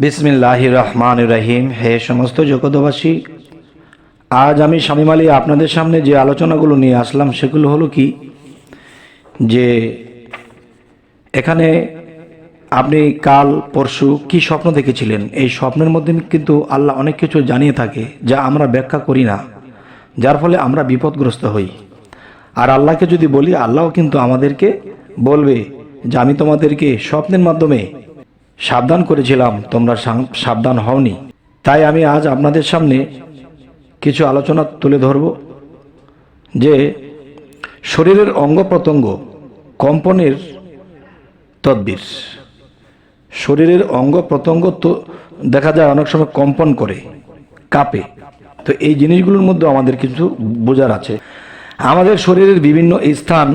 বিসমিল্লাহির রহমানির রহিম। হে সমস্ত জগতবাসী, আজ আমি শামীম আলী আপনাদের সামনে যে আলোচনাগুলো নিয়ে আসলাম সেগুলো হলো কি, যে এখানে আপনি কাল পরশু কি স্বপ্ন দেখেছিলেন। এই স্বপ্নের মধ্যে কিন্তু আল্লাহ অনেক কিছু জানিয়ে থাকে যা আমরা ব্যাখ্যা করি না, যার ফলে আমরা বিপদগ্রস্ত হই। আর আল্লাহকে যদি বলি, আল্লাহও কিন্তু আমাদেরকে বলবে যে আমি তোমাদেরকে স্বপ্নের মাধ্যমে সাবধান করেছিলাম, তোমরা সাবধান হওনি। তাই আমি আজ আপনাদের সামনে কিছু আলোচনা তুলে ধরব যে শরীরের অঙ্গ প্রত্যঙ্গ কম্পনের তদবির। শরীরের অঙ্গ প্রত্যঙ্গ তো দেখা যায় অনেক সময় কম্পন করে, কাঁপে। তো এই জিনিসগুলোর মধ্যে আমাদের কিছু বোঝার আছে। আমাদের শরীরের বিভিন্ন স্থান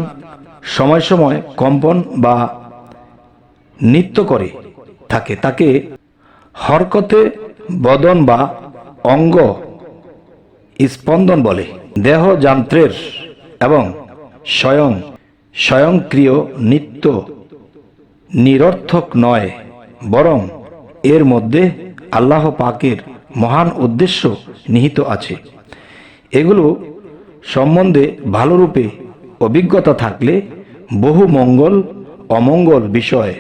সময় সময় কম্পন বা নৃত্য করে থাকে, তাকে হরকতে বদন বা অঙ্গ স্পন্দন বলে। দেহ যন্ত্রের এবং স্বয়ংক্রিয় নৃত্য নিরর্থক নয়, বরং এর মধ্যে আল্লাহ পাকের মহান উদ্দেশ্য নিহিত আছে। এগুলো সম্বন্ধে ভালোরূপে অভিজ্ঞতা থাকলে বহু মঙ্গল অমঙ্গল বিষয়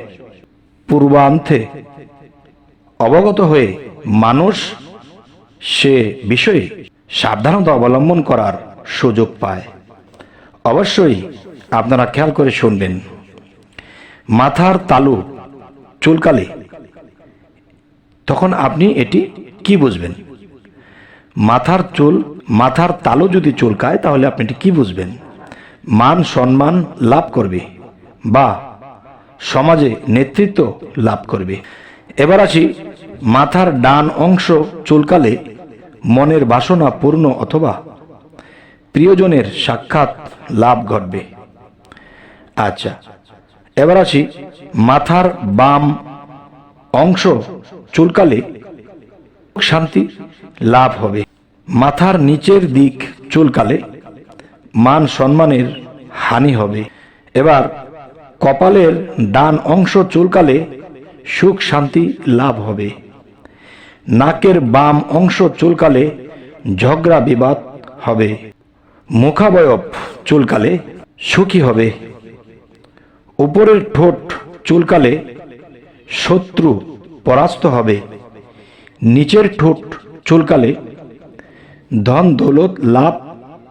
পূর্বান্তে অবগত হয়ে মানুষ সে বিষয়ে সাবধানতা অবলম্বন করার সুযোগ পায়। অবশ্যই আপনারা খেয়াল করে শুনবেন। মাথার তালু চুলকালে তখন আপনি এটি কি বুঝবেন? মাথার তালু যদি চুলকায় তাহলে আপনি এটি কি বুঝবেন? মান সম্মান লাভ করবে বা সমাজে নেতৃত্ব লাভ করবে। এবার আসি, মাথার ডান অংশ চুলকালে মনের বাসনা পূর্ণ অথবা প্রিয়জনের সাক্ষাৎ লাভ ঘটবে। আচ্ছা, এবার আসি, মাথার বাম অংশ চুলকালে শান্তি লাভ হবে। মাথার নিচের দিক চুলকালে মান সম্মানের হানি হবে। এবার কপালের ডান অংশ চুলকালে সুখ শান্তি লাভ হবে। নাকের বাম অংশ চুলকালে ঝগড়া বিবাদ হবে। মুখাবয়ব চুলকালে সুখী হবে। উপরের ঠোঁট চুলকালে শত্রু পরাস্ত হবে। নিচের ঠোঁট চুলকালে ধন দৌলত লাভ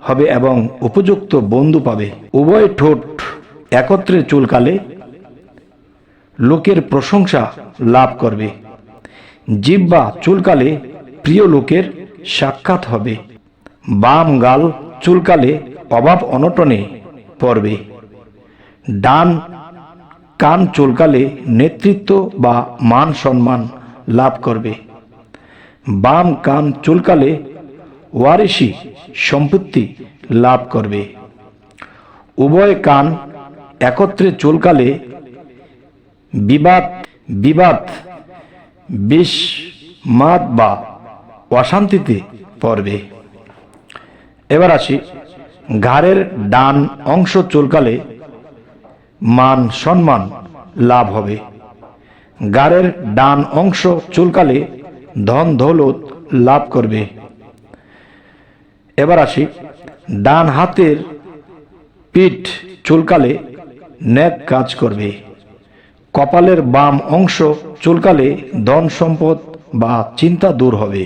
হবে এবং উপযুক্ত বন্ধু পাবে। উভয় ঠোঁট একত্রে চুলকালে লোকের প্রশংসা লাভ করবে। জিহ্বা চুলকালে প্রিয় লোকের সাক্ষাৎ হবে। বাম গাল চুলকালে অভাব অনটনে পড়বে। ডান কান চুলকালে নেতৃত্ব বা মান সম্মান লাভ করবে। বাম কান চুলকালে ওয়ারিশি সম্পত্তি লাভ করবে। উভয় কান একত্রে চুলকালে বিবাদ বিষমাদ বা অশান্তিতে পড়বে। এবার আসি, ঘাড়ের ডান অংশ চুলকালে মান সম্মান লাভ হবে। ঘাড়ের ডান অংশ চুলকালে ধন দৌলত লাভ করবে। এবার আসি, ডান হাতের পিঠ চুলকালে নেক কাজ করবে। কপালের বাম অংশ চুলকালে ধন সম্পদ বা চিন্তা দূর হবে।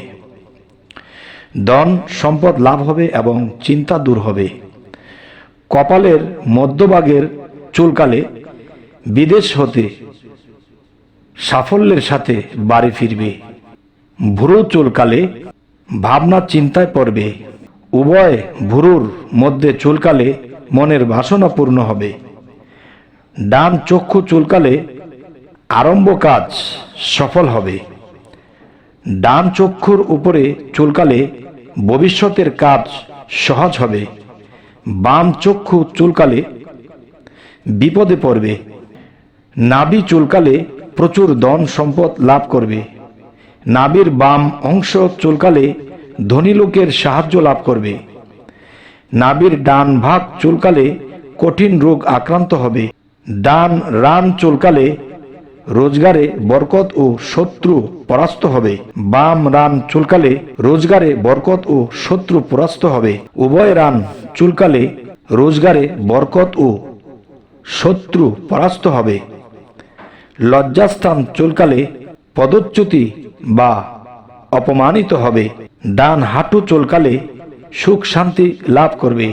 ধন সম্পদ লাভ হবে এবং চিন্তা দূর হবে। কপালের মধ্যভাগের চুলকালে বিদেশ হতে সাফল্যের সাথে বাড়ি ফিরবে। ভ্রু চুলকালে ভাবনা চিন্তায় পড়বে। উভয় ভ্রুর মধ্যে চুলকালে মনের বাসনা পূর্ণ হবে। ডান চক্ষু চুলকালে আরম্ভ কাজ সফল হবে। ডান চক্ষুর উপরে চুলকালে ভবিষ্যতের কাজ সহজ হবে। বাম চক্ষু চুলকালে বিপদে পড়বে। নাভি চুলকালে প্রচুর ধন সম্পদ লাভ করবে। নাভির বাম অংশ চুলকালে ধনী লোকের সাহায্য লাভ করবে। নাভির ডান ভাগ চুলকালে কঠিন রোগ আক্রান্ত হবে। ডান রান চুলকালে রোজগারে বরকত ও শত্রু পরাস্ত হবে। বাম রান চুলকালে রোজগারে বরকত ও শত্রু পরাস্ত হবে। উভয় রান চুলকালে রোজগারে বরকত ও শত্রু পরাস্ত হবে। লজ্জাস্থান চুলকালে পদচ্যুতি বা অপমানিত হবে। ডান হাঁটু চুলকালে সুখ শান্তি লাভ করবে।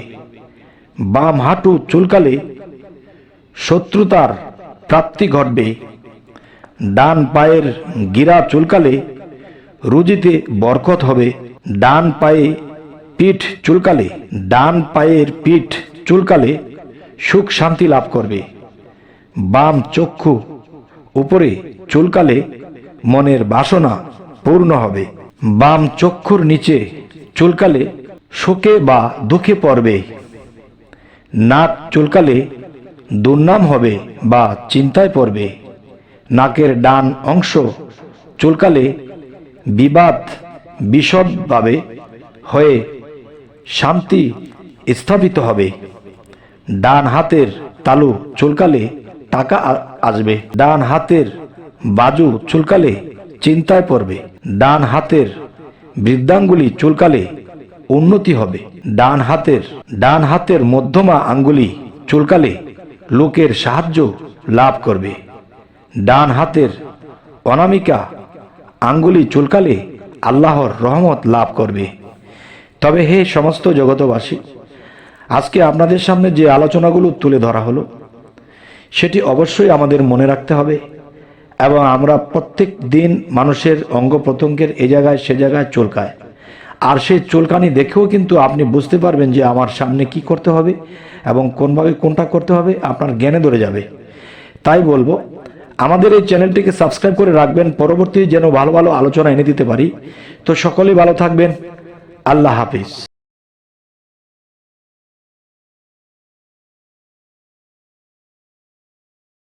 বাম হাঁটু চুলকালে শত্রুতার প্রাপ্তি ঘটবে। ডান পায়ের গিরা চুলকালে রুজিতে বরকত হবে। ডান পায়ের পিঠ চুলকালে সুখ শান্তি লাভ করবে। বাম চক্ষু উপরে চুলকালে মনের বাসনা পূর্ণ হবে। বাম চক্ষুর নিচে চুলকালে শোকে বা দুঃখে পড়বে। নাক চুলকালে দুর্নাম হবে বা চিন্তায় পড়বে। নাকের ডান অংশ চুলকালে বিবাদ বিশদভাবে হয়ে শান্তি স্থাপিত হবে। ডান হাতের তালু চুলকালে টাকা আসবে। ডান হাতের বাজু চুলকালে চিন্তায় পড়বে। ডান হাতের বৃদ্ধাঙ্গুলি চুলকালে উন্নতি হবে। ডান হাতের মধ্যমা আঙ্গুলি চুলকালে লোকের সাহায্য লাভ করবে। ডান হাতের অনামিকা আঙ্গুলি চুলকালে আল্লাহর রহমত লাভ করবে। তবে হে সমস্ত জগতবাসী, আজকে আপনাদের সামনে যে আলোচনাগুলো তুলে ধরা হলো সেটি অবশ্যই আমাদের মনে রাখতে হবে এবং আমরা প্রত্যেক দিন মানুষের অঙ্গ প্রত্যঙ্গের এ জায়গায় সে জায়গায় চুলকায়, আর সেই চুলকানি দেখেও কিন্তু আপনি বুঝতে পারবেন যে আমার সামনে কি করতে হবে এবং কোনভাবে কোনটা করতে হবে আপনার জ্ঞানে ধরে যাবে। তাই বলবো আমাদের এই চ্যানেলটিকে সাবস্ক্রাইব করে রাখবেন, পরবর্তী যেন ভালো ভালো আলোচনা এনে দিতে পারি। তো সকলেই ভালো থাকবেন। আল্লাহ হাফিজ।